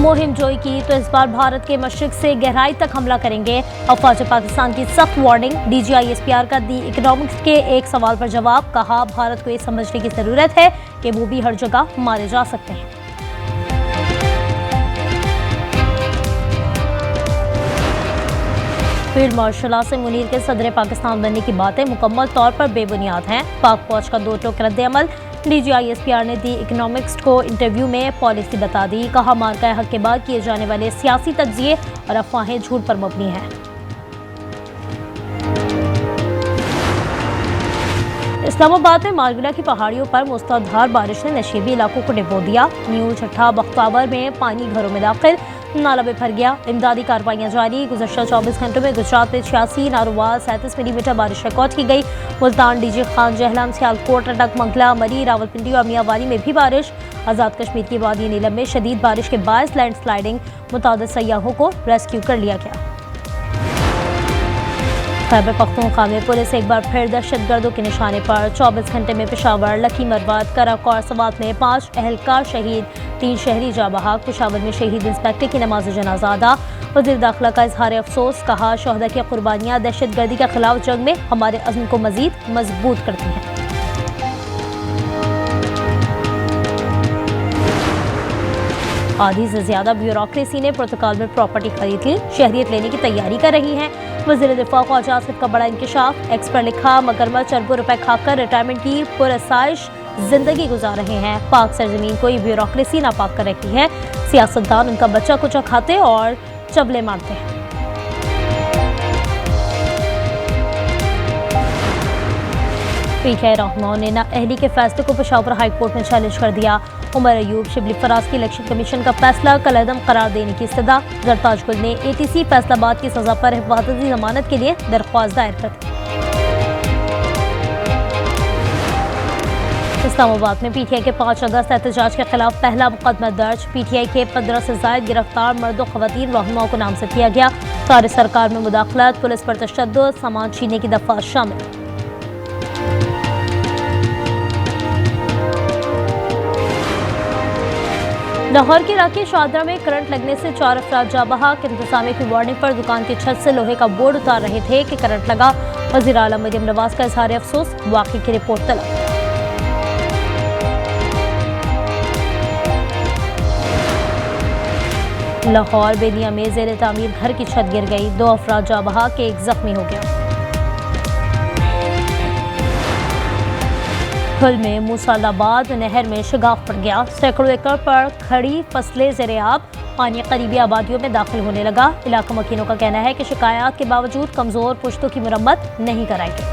मुहिम जोई की तो इस बार भारत के मशरिक से गहराई तक हमला करेंगे। अफवाज पाकिस्तान की सख्त वार्निंग। DGISPR का दी इकोनॉमिक्स के एक सवाल पर जवाब। कहा भारत को ये समझने की जरूरत है कि वो भी हर जगह मारे जा सकते हैं। फील्ड मार्शल आसिम मुनीर के सदर पाकिस्तान बनने की बातें मुकम्मल तौर पर बेबुनियाद हैं। पाक फौज का दो टोक रद्द-ए-अमल। DGISPR ने दी इकोनॉमिक्स को इंटरव्यू में पॉलिसी बता दी। कहा मार्का हक के बाद किए जाने वाले सियासी तज्जिए और अफवाहें झूठ पर मबनी हैं। इस्लामाबाद में मालगुला की पहाड़ियों पर मूसलाधार बारिश ने नशीबी इलाकों को डुबो दिया। न्यू छठा बख्तावर में पानी घरों में दाखिल, नाला में भर गया। इमदादी कार्रवाइयाँ जारी। गुज़श्ता 24 घंटों में गुजरात में 86, नारोवाल 37 मिलीमीटर बारिश रिकॉर्ड की गई। मुल्तान, DG खान, जहलम, सियालकोट, अटक, मंगला, मरी, रावलपिंडी और मियांवाली में भी बारिश। आज़ाद कश्मीर की वादी नीलम में शदीद बारिश के बायस लैंडस्लाइडिंग, मुतादिद सयाहों को रेस्क्यू कर लिया गया। खैबर पख्तूनख्वा में पुलिस एक बार फिर दहशतगर्दों के निशाने पर। 24 घंटे में पेशावर, लखी मरवाद, करक और सवात में 5 एहलकार शहीद, 3 शहरी जाँ बहक। पेशावर में शहीद इंस्पेक्टर की नमाज जनाजा अदा। वज़ीर दाखिला का इजहार अफसोस। कहा शोहदा की कुर्बानियाँ दहशतगर्दी के खिलाफ जंग में हमारे अज़्म को मज़ीद मजबूत करती हैं। आधी से ज्यादा ब्यूरोक्रेसी ने पुर्तगाल में प्रॉपर्टी खरीद ली, शहरियत लेने की तैयारी कर रही हैं। वज़ीर दिफा ख्वाजा आसिफ का बड़ा इंकशाफ। एक्स पर लिखा मगरमच्छ अरबों रुपए खाकर रिटायरमेंट की पुरआसाइश जिंदगी गुजार रहे हैं। पाक सरजमीन को ये ब्यूरोक्रेसी नापाक कर रही है। सियासतदान उनका बच्चा कुचा खाते और चबले मारते हैं। PTI रहनुमाओं ने नाअहली के फैसले को पेशावर हाई कोर्ट में चैलेंज कर दिया। उमर अयूब, शिबली फराज की इलेक्शन कमीशन का फैसला कलअदम करार देने की इस्तदा। जरताज गुल ने ATC फैसलाबाद की सजा पर हिफाजती जमानत के लिए दरख्वास्त दायर कर दी। इस्लामाबाद में PTI के 5 अगस्त एहतजाज के खिलाफ पहला मुकदमा दर्ज। PTI के 15 से जायद गिरफ्तार मर्द और खवातीन रहनुमाओं को नामजद किया गया। कार्य सरकार में मुदाखलत, पुलिस पर तशद्दुद, सामान छीनने की दफात शामिल। लाहौर के इलाके शाहदरा में करंट लगने से 4 अफराद जाँ बहक। इंतजामिया की वार्निंग पर दुकान की छत से लोहे का बोर्ड उतार रहे थे कि करंट लगा। वज़ीर आला मरियम नवाज का इजहार अफसोस। वाक़ई की रिपोर्ट तलब। लाहौर बेलिया में ज़ेर तामीर घर की छत गिर गई। 2 अफराद जाँ बहक, 1 जख्मी हो गया। फुल में मूसालाबाद नहर में शिगाफ पड़ गया। सैकड़ों एकड़ पर खड़ी फसलें ज़ेर-ए-आब, पानी करीबी आबादियों में दाखिल होने लगा। इलाका मकीनों का कहना है कि शिकायत के बावजूद कमजोर पुश्तों की मुरम्मत नहीं कराई गई।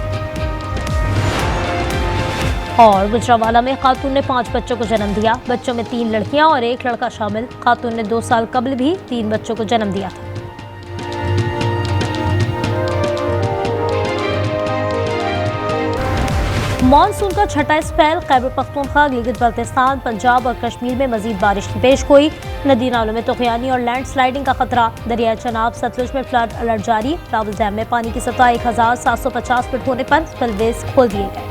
और गुजरावाला में खातून ने 5 बच्चों को जन्म दिया। बच्चों में 3 लड़कियां और 1 लड़का शामिल। खातून ने 2 साल कबल भी 3 बच्चों को जन्म दिया था। मानसून का छठा स्पेल। खैबर पख्तूनख्वा, गिलगित बल्तिस्तान, पंजाब और कश्मीर में मजीद बारिश की पेशगोई। नदी नालों में तुगयानी और लैंडस्लाइडिंग का खतरा। दरिया चनाब सतलुज में फ्लड अलर्ट जारी। रावल डैम में पानी की सतह 1750 फीट होने पर स्पिलवेज खोल दिए गए।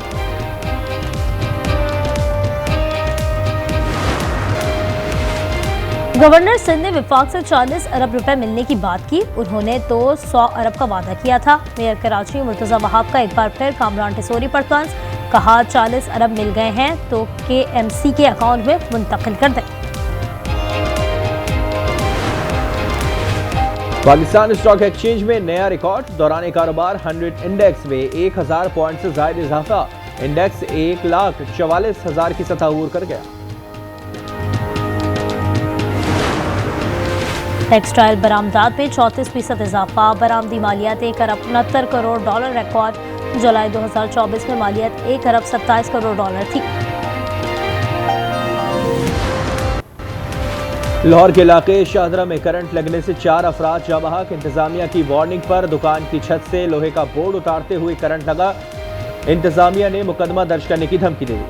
गवर्नर सिंध ने विफाक से 40 अरब रुपए मिलने की बात की। उन्होंने तो 100 अरब का वादा किया था। मेयर कराची मुर्तजा वहाब का एक बार फिर कामरान टिसोरी पर तंज। कहा 40 अरब मिल गए हैं तो KMC के अकाउंट में मुंतकिल कर दें। पाकिस्तान स्टॉक एक्सचेंज में नया रिकॉर्ड। दौरान कारोबार 100 इंडेक्स में 1000 पॉइंट से ज्यादा इजाफा। इंडेक्स 1,44,000 की सतह अबूर कर गया। टेक्सटाइल बरामदात में 34% इजाफा। बरामदी मालियात 1 अरब 69 करोड़ डॉलर रिकॉर्ड। जुलाई 2024 में मालियात 1 अरब 27 करोड़ डॉलर थी। लाहौर के इलाके शाहदरा में करंट लगने से 4 अफराद जाँ बहक। इंतजामिया की वार्निंग पर दुकान की छत से लोहे का बोर्ड उतारते हुए करंट लगा। इंतजामिया ने मुकदमा दर्ज करने की धमकी दी।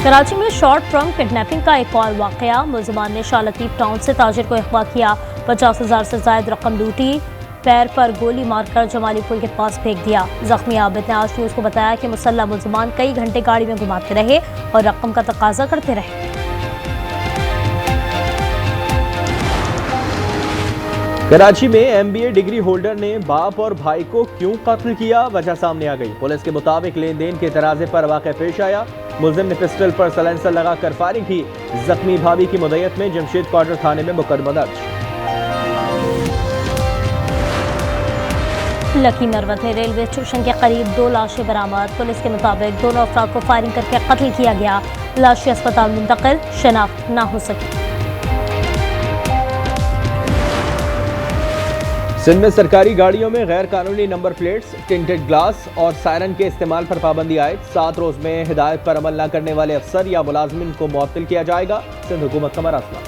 कराची में शॉर्ट टर्म किडनैपिंग का एक और वाकया। मुलजमान ने शाह लतीफ टाउन से ताजिर को अगवा किया। 50,000 से ज्यादा रकम लूटी। पैर पर गोली मारकर जमाली पुल के पास फेंक दिया। जख्मी आबिद ने आज न्यूज़ को बताया कि मुसल्लह मुल्ज़िमान कई घंटे गाड़ी में घुमाते रहे और रकम का तकाजा करते रहे। कराची में MBA डिग्री होल्डर ने बाप और भाई को क्यों कत्ल किया, वजह सामने आ गई। पुलिस के मुताबिक लेन देन के तराजे पर वाक़या पेश आया। मुलजिम ने पिस्टल पर सलेंसर लगाकर फायरिंग की। जख्मी भाभी की मुद्दत में जमशेद क्वार्टर थाने में मुकदमा दर्ज। लकी मरवत में रेलवे स्टेशन के करीब 2 लाशें बरामद। पुलिस के मुताबिक दोनों अफराद को फायरिंग करके कत्ल किया गया। लाशें अस्पताल मुंतकिल, शनाख्त न हो सकी। सिंध में सरकारी गाड़ियों में गैर कानूनी नंबर प्लेट्स, टिंटेड ग्लास और सायरन के इस्तेमाल पर पाबंदी आयद। 7 रोज में हिदायत पर अमल न करने वाले अफसर या मुलाजमिन को मुअत्तल किया जाएगा। सिंध हुकूमत का मरासला।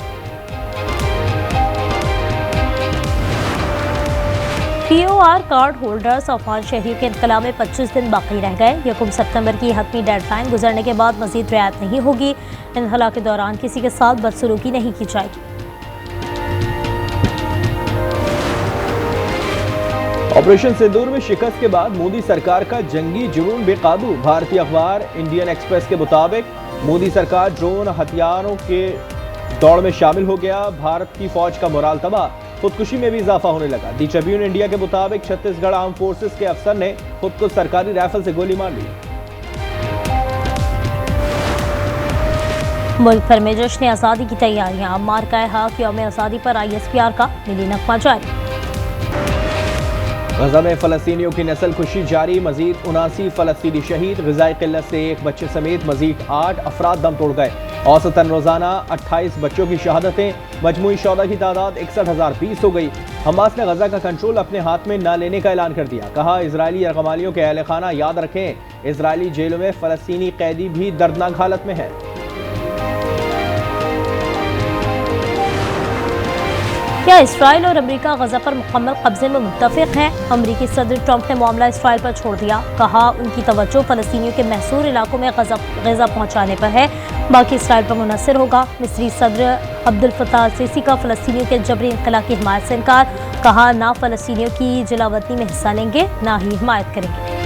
POR कार्ड होल्डर्स अफगान शहरियों के इनकला में 25 दिन बाकी रह गए। 1 सितंबर की हतमी डेडलाइन गुजरने के बाद मजीद रियायत नहीं होगी। इनखला के दौरान किसी के साथ बदसलूकी नहीं की जाएगी। ऑपरेशन सिंदूर में शिकस्त के बाद मोदी सरकार का जंगी जुनून बेकाबू। भारतीय अखबार इंडियन एक्सप्रेस के मुताबिक मोदी सरकार ड्रोन हथियारों के दौड़ में शामिल हो गया। भारत की फौज का मोराल तबाह, खुदकुशी में भी इजाफा होने लगा। दी ट्रिब्यून इंडिया के मुताबिक छत्तीसगढ़ आर्म फोर्सेस के अफसर ने खुद को सरकारी राइफल से गोली मार ली। मुल्क भर में जश्न आज़ादी की तैयारियां। मार्का हक यौम आज़ादी पर ISPR का मिली नगमा जारी। गजा में फलस्तीनियों की नस्ल खुशी जारी। मजीद 79 फलस्तीनी शहीद। ग़िज़ाई क़िल्लत से 1 बच्चे समेत मजीद 8 अफराद दम तोड़ गए। औसतन रोजाना 28 बच्चों की शहादतें। मजमूई शौदा की तादाद 61,020 हो गई। हमास ने गजा का कंट्रोल अपने हाथ में न लेने का ऐलान कर दिया। कहा, इजरायली यरगमालियों के अहल खाना याद रखें, इजरायली जेलों में फलस्तीनी कैदी भी दर्दनाक हालत में है। क्या इसराइल और अमेरिका गजा पर मुकम्मल कब्जे में मुत्तफिक हैं? अमेरिकी सदर ट्रंप ने मामला इसराइल पर छोड़ दिया। कहा, उनकी तवज्जो फलस्तीनियों के महसूर इलाकों में गजा पहुंचाने पर है, बाकी इसराइल पर मुनहसर होगा। मिस्री सदर अब्दुल फताह सीसी का फलस्तीनियों के जबरी इनकला की हिमायत से इनकार। कहा, ना फलस्तीनियों की जलावतनी में हिस्सा लेंगे, ना ही हिमायत करेंगे।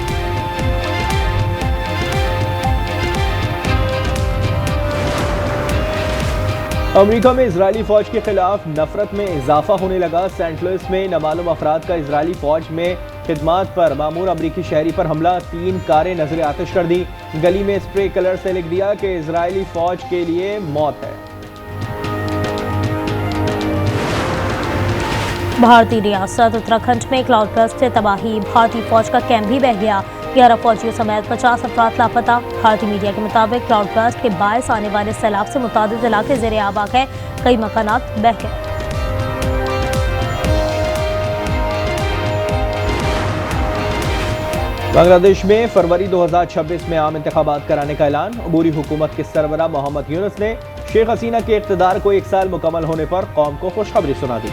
अमेरिका में इजरायली फौज के खिलाफ नफरत में इजाफा होने लगा। सेंट लुइस में नामालूम अफराद का इजरायली फौज में खिदमात पर मामूर अमरीकी शहरी पर हमला। 3 कारें नजर आतिश कर दी। गली में स्प्रे कलर से लिख दिया कि इजरायली फौज के लिए मौत है। भारतीय रियासत उत्तराखंड में क्लाउड बर्स्ट से तबाही। भारतीय फौज का कैंप भी बह गया। 11 फौजियों समेत 50 अफराद लापता। भारतीय मीडिया के मुताबिक क्लाउड बर्स्ट के बायस आने वाले सैलाब से मुतादिद इलाके ज़ेरे आब आ गए। कई मकानात बह गए। बांग्लादेश में फरवरी 2026 में आम इंतखाबात कराने का ऐलान। अबूरी हुकूमत के सरबराह मोहम्मद यूनुस ने शेख हसीना के इक़्तिदार को 1 साल मुकम्मल होने पर कौम को खुशखबरी सुना दी।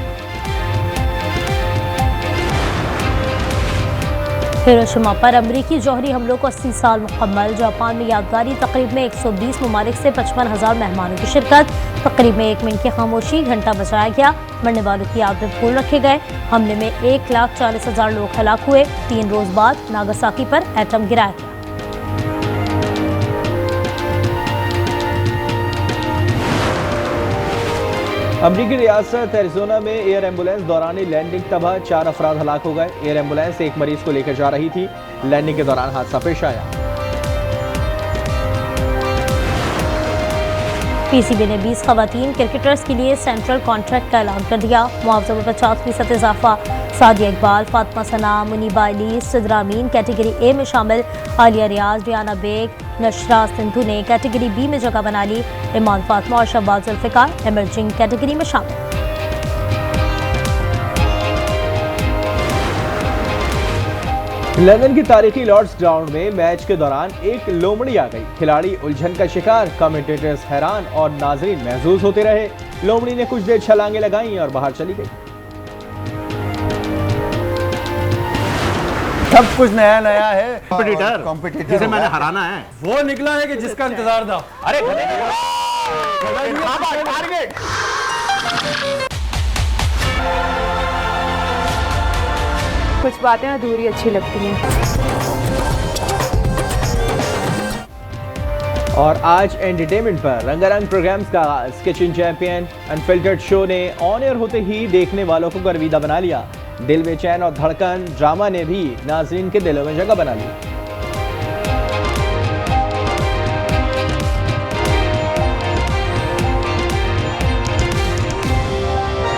हिरोशिमा पर अमरीकी जौहरी हमलों को 80 साल मुकम्मल। जापान में यादगारी तकरीब में 120 ममालिक से 55,000 मेहमानों की शिरकत। तकरीब में 1 मिनट की खामोशी, घंटा बजाया गया। मरने वालों की याद में फूल रखे गए। हमले में 1,40,000 लोग हलाक हुए। 3 रोज बाद नागासाकी पर एटम गिराया गया। अमरीकी रियासत एरिज़ोना में एयर एम्बुलेंस दौरान लैंडिंग तबाह। 4 अफराद हलाक हो गए। एयर एम्बुलेंस एक मरीज को लेकर जा रही थी। लैंडिंग के दौरान हादसा पेश आया। PCB ने 20 खवातीन क्रिकेटर्स के लिए सेंट्रल कॉन्ट्रैक्ट का ऐलान कर दिया। मुआवजे में 50% इजाफा। सादिया इकबाल, फातिमा सना, मुनीबा अली, सिद्रा अमीन कैटेगरी ए में शामिल। आलिया रियाज, रियाना बेग, नशरा सिंधु ने कैटेगरी बी में जगह बना ली। ईमान फातिमा और शहबाज जुल्फ़िकार एमर्जिंग कैटेगरी में शामिल। लंदन की तारीखी लॉर्ड्स ग्राउंड में मैच के दौरान एक लोमड़ी आ गई। खिलाड़ी उलझन का शिकार, कमेंटेटर्स हैरान और नाजरीन महजूज होते रहे। लोमड़ी ने कुछ देर छलांगे लगाई और बाहर चली गई। सब कुछ नया नया है। कॉम्पिटिटर जिसे मैंने हराना है वो निकला है कि जिसका इंतजार था। अरे टारगेट कुछ बातें अधूरी अच्छी लगती हैं। और आज एंटरटेनमेंट पर रंगारंग प्रोग्राम्स का आगाज। किचन चैंपियन अनफिल्टर्ड शो ने ऑन एयर होते ही देखने वालों को गर्विदा बना लिया। दिल बेचैन और धड़कन ड्रामा ने भी नाज़रीन के दिलों में जगह बना ली।